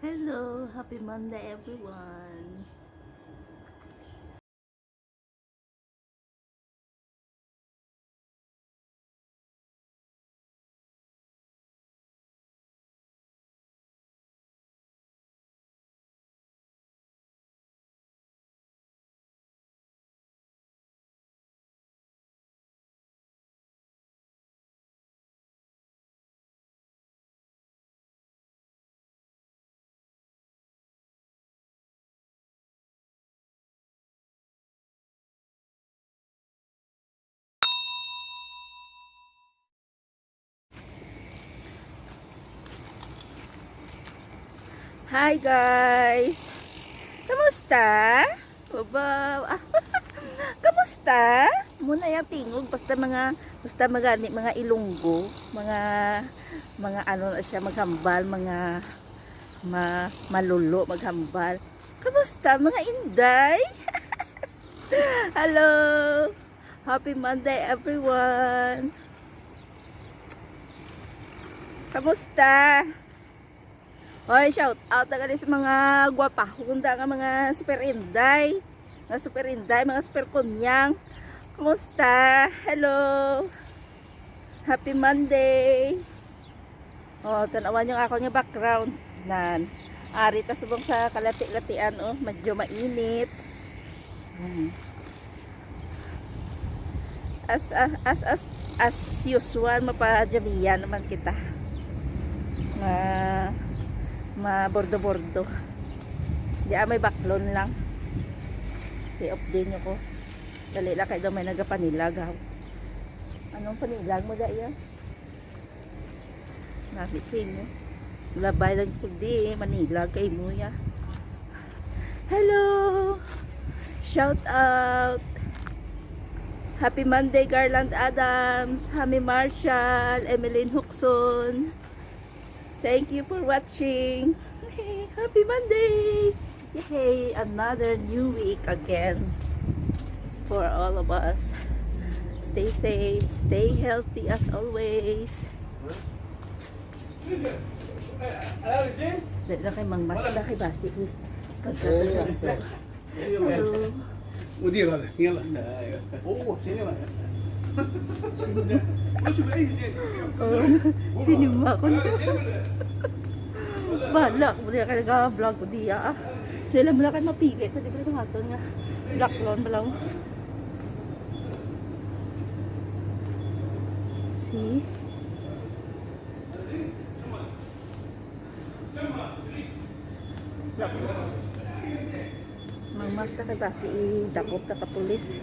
Hello, happy Monday everyone. Hi guys. Kamusta? Baba. Kamusta? Muna yung tingog basta mga ilunggo, mga ano na siya maghambal, malulo maghambal. Kamusta mga inday? Hello. Happy Monday everyone. Kamusta? Hoy, shout out na sa mga gwapa. Hunda nga mga super inday. Mga super kunyang. Kumusta? Hello. Happy Monday. Oh, tanawan yung ako nga background. Nan. Ari ta subong sa kalati-latian oh, medyo mainit. As usual mapadyabiyan naman kita. Bordo-bordo. Di may baklon lang. I-off din nyo ko. Dali lang kayo daw may nagapanilag. Anong panilag mo daya? Nabisin nyo. Labay lang ko di. Manilag kay mo ya. Hello! Shout out! Happy Monday Garland Adams, Hami Marshall, Emeline Huxon. Thank you for watching. Hey, happy Monday! Yay! Another new week again for all of us. Stay safe, stay healthy as always. Dahil na kay Mang Masda kay Basti. مدير هذا يلا اوه سينما Sinima ko na. Balak mo na kayo vlog ko diya. Sila mo na kayo mapilit. Hindi ko sa haton nga. Black-lon ba lang. See? Mangmas na kay basi idakop na kapulis.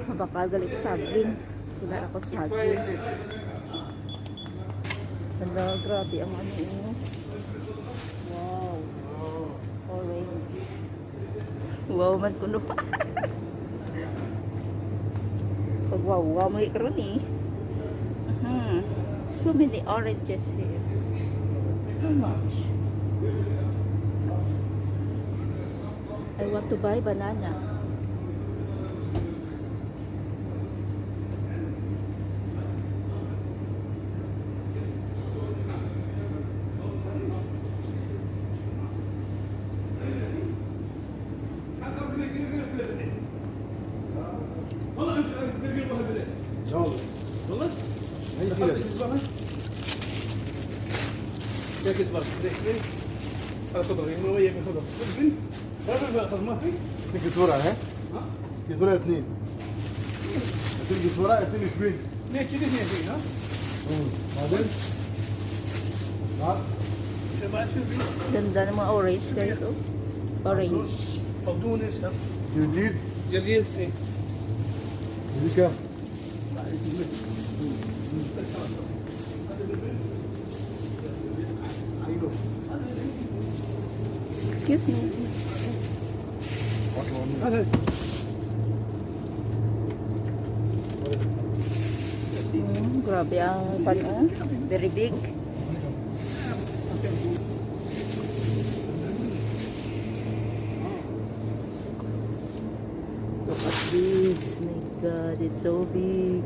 Mabakal galit saging. Wala ako saging. Hala, grabe ang ano yun. Wow. Orange. Wow man kuno pa. Pag wow mo ikaroon eh. So many oranges here. How much? I want to buy banana. والله هي كده ده كده بقى ده خضر يعني هو يبقى خضر البنت هذا بقى خضر ما في تيجي صورة ها؟ ها تيجي صورة اثنين تيجي صورة اثنين شوين ليه كده هنا ها بعدين بعد بعد شو في Ganda ng mga orange guys. Oh. Orange. بقدونس جديد جزيرة ايه جديد كام؟ Excuse me. هذا Grabe ang pan. Very big. Look at this. My God, it's so big.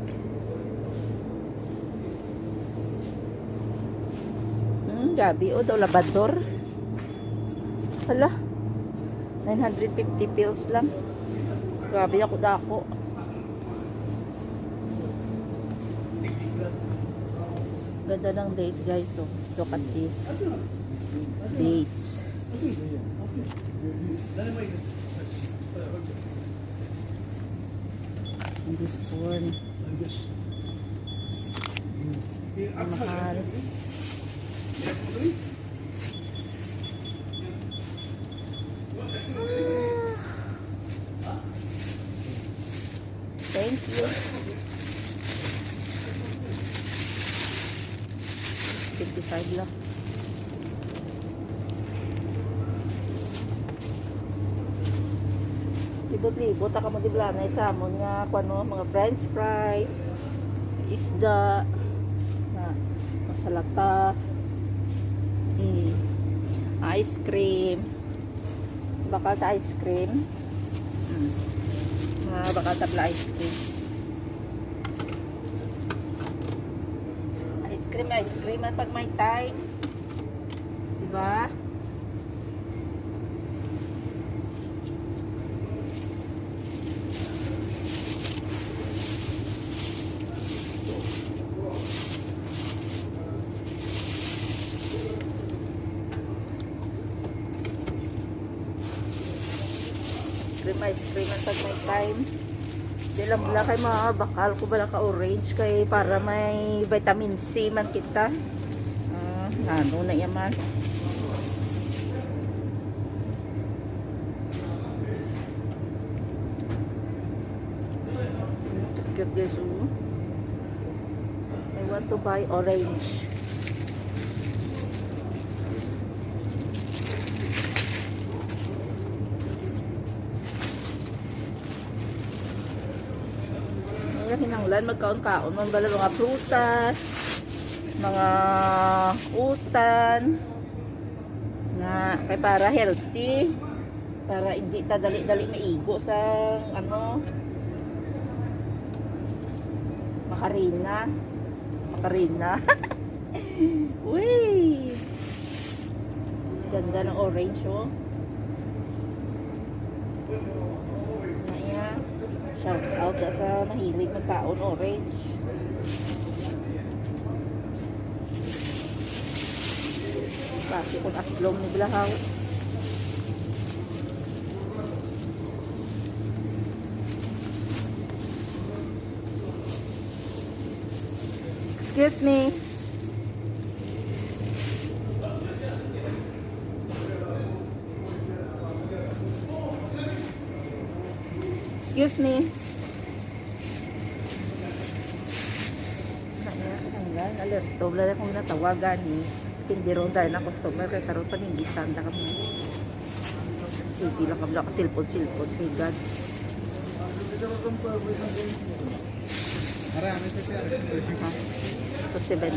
Gabi o daw labador. Hala, 950 pills lang. Grabe ako dako. Ganda ng dates guys. So, look at this. Dates. And this corn. Ang mahal. Thank you. 55 lang. Libot-libot ako mo diblanay sa amon nga kuno mga french fries, isda, na masalata, ice cream, bakal ta ice cream, bakal tabla ice cream. Ice cream at pag may time, diba? Ice cream at pag may time. Di lang bala kay mga bakal ko bala ka orange kay para may vitamin C man kita. Ano na yaman. Cute guys. I want to buy orange. Hinanglan magkaon-kaon man bala mga prutas, mga utan na kay para healthy, para hindi ta dali-dali maigo sa ano makarina uy, ganda ng orange oh. Shout out sa mahilig magkaon orange. Kasi kung aslong ni Blahaw. Excuse me. Excuse me. Alerto, wala akong natawagan ni tindiron dahil na customer kay karon paningitan na kami. Sige lang kami ka cellphone sigad. Marami sa siya. Ito 70.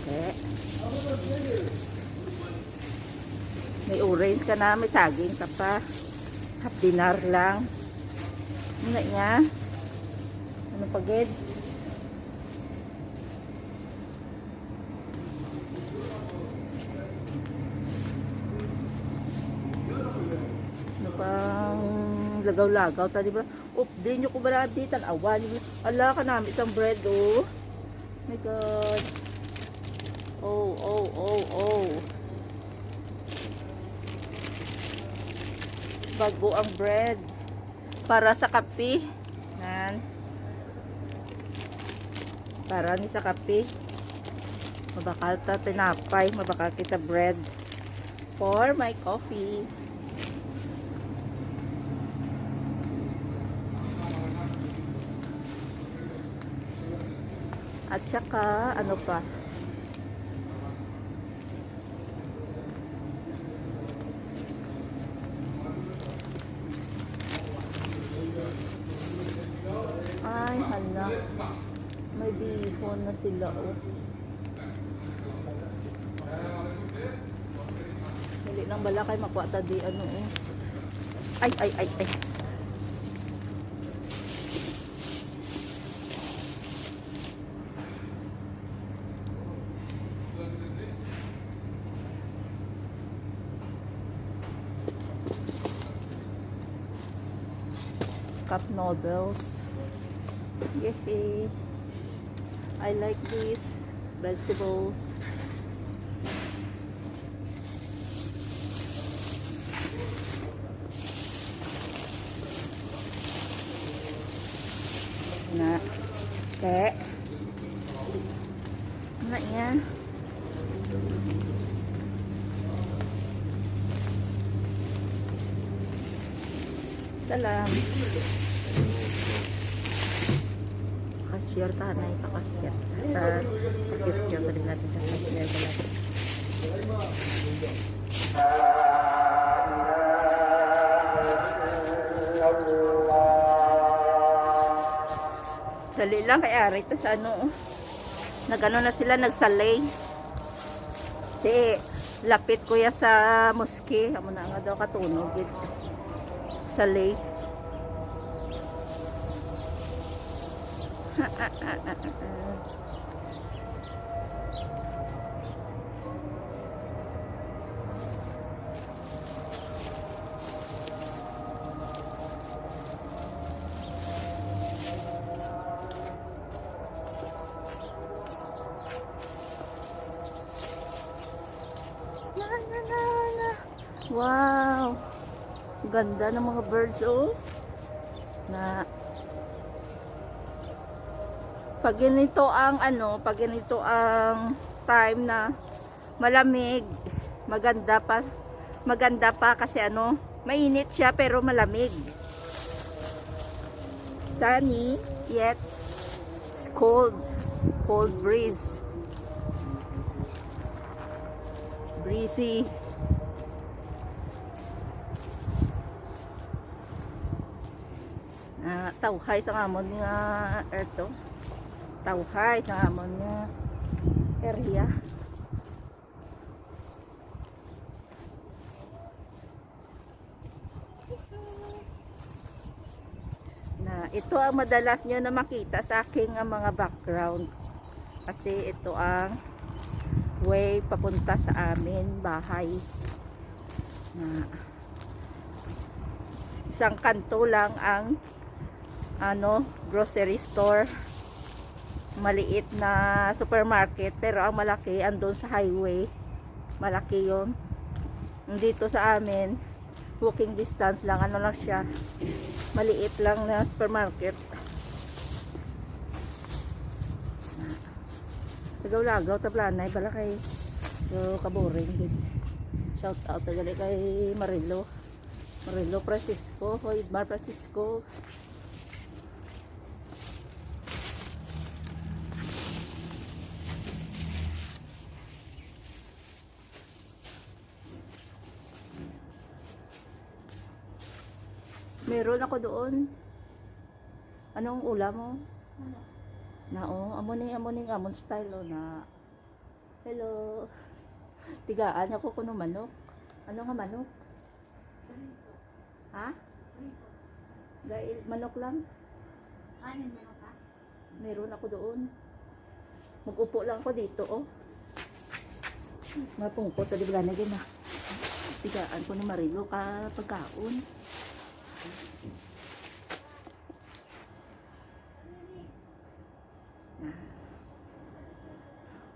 Okay. May orange ka na, may saging ka pa. Half dinar lang. Ano niya? Ano pagid? Ano pang lagaw-lagaw ta, di ba? Di nyo ko ba di tan-awan? Ala ka namin isang bread, oh. My God. Oh. Bago ang bread para sa kape nan para ni sa kape mabakal ta tinapay mabakal kita bread for my coffee at saka ano pa ay hala may bihon na sila oh hindi nang bala kay makuha ta di ano oh ay Cup noodles. Yay! I like these vegetables. Na. Kek. Nak niya. Salam. Cashier tanay pa cashier. Sa cashier pa din natin sa cashier pa natin. Dali lang kay Ari. Tapos ano, nagano na sila, nagsalay. Di, lapit kuya sa moske. Amo na nga daw katunog. Salay. Wow! Ganda ng mga birds, oh. Na pag ganito ang ano, pag ganito ang time na malamig, maganda pa kasi ano, mainit siya pero malamig. Sunny yet it's cold breeze. Breezy. Tawhay sa amon nga erto. Tawhay sa amon nga area. Na ito ang madalas nyo na makita sa aking mga background. Kasi ito ang way papunta sa amin bahay. Na isang kanto lang ang ano, grocery store, maliit na supermarket, pero ang malaki andun sa highway, malaki yun. Dito sa amin walking distance lang, ano lang siya, maliit lang na supermarket. Tagaw-lagaw tablanay pala kay so kaboring din. Shout out tagali kay Marilo Francisco, Hoy Mar Francisco. Meron ako doon. Anong ulam mo? Amon style o na. Hello. Tigaan ako kuno manok. Ano nga manok? Ha? Dahil manok lang. Ano manok ka? Meron ako doon. Mag-upo lang ako dito, oh. Mapungkot, tadi wala na din, ha. Tigaan ko ni Marilo ka pagkaon.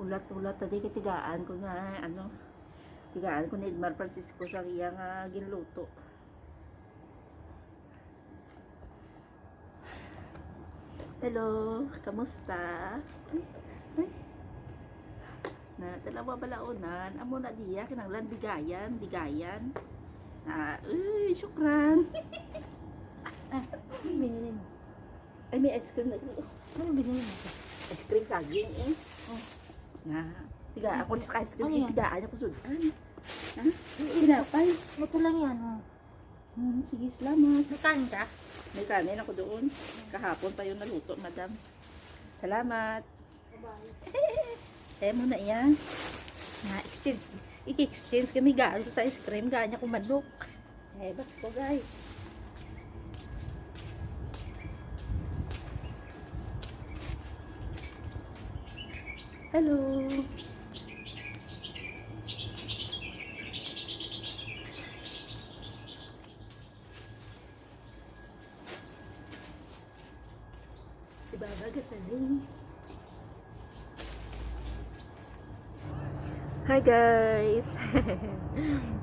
Ulat-ulat tadi kitigaan ko nga ano, tigaan ko ni Edmar Francisco sa iya nga ginluto. Hello, kamusta? Ay. Na dalawa balaunan, amo na diya kinanglan bigayan. Syukran. Ano binili mo? Ay, may ice cream na dito. Ano binili mo? Ice cream saging, eh. Oh. Tiga ako sa ice cream, Ano yan? tigaan niya ko sudan. Ha? Tinapay. Ito lang yan, oh. Sige, salamat. May kanin ka? May kanin ako doon. Kahapon pa yung naluto, madam. Salamat. Mo na yan. I-exchange kami gaano sa ice cream. Ganya ko manok. Bas ko, guys. Hello. Nagbabaga sa rin. Hi guys!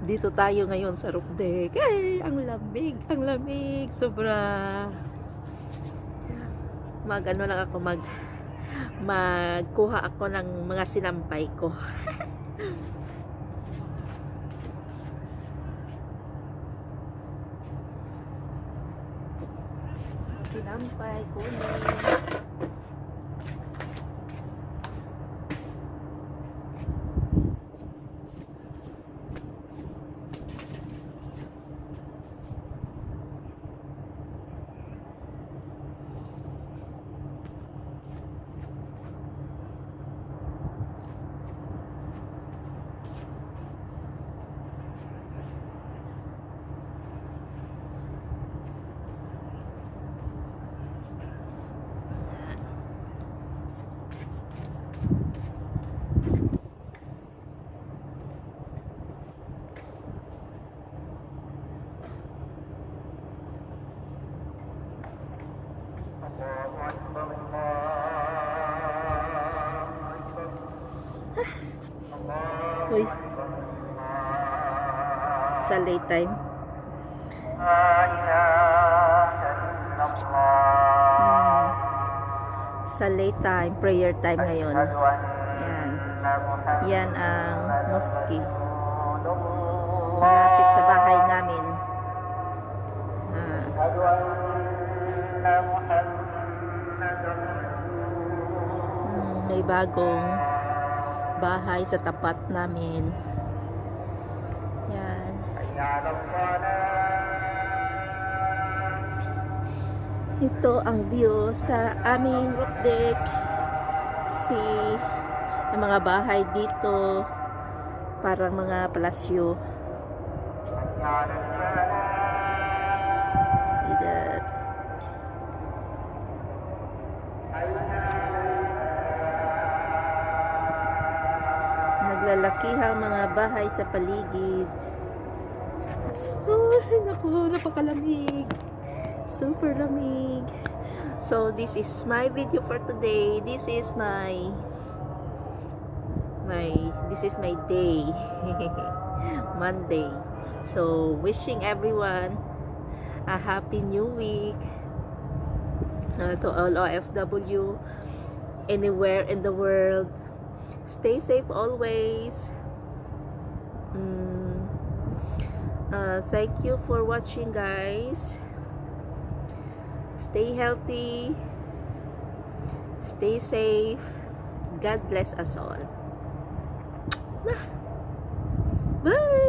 Dito tayo ngayon sa roof deck. Ay, ang lamig, sobra. Mag-ano lang ako, magkuha ako ng mga sinampay ko. Sinampay, kunin. Uy. Sa late time. Sa late time, prayer time ngayon. Yan. Yan ang mosque. Malapit sa bahay namin. May bagong bahay sa tapat namin. Yan. Ito ang view sa aming roof deck. Ang mga bahay dito parang mga palasyo. See that? Naglalakihang mga bahay sa paligid. Ay, naku, napakalamig. Super lamig. So, this is my video for today. This is my day. Monday. So, wishing everyone a happy new week. To all OFW anywhere in the world. Stay safe always. Thank you for watching, guys. Stay healthy. Stay safe. God bless us all. Bye.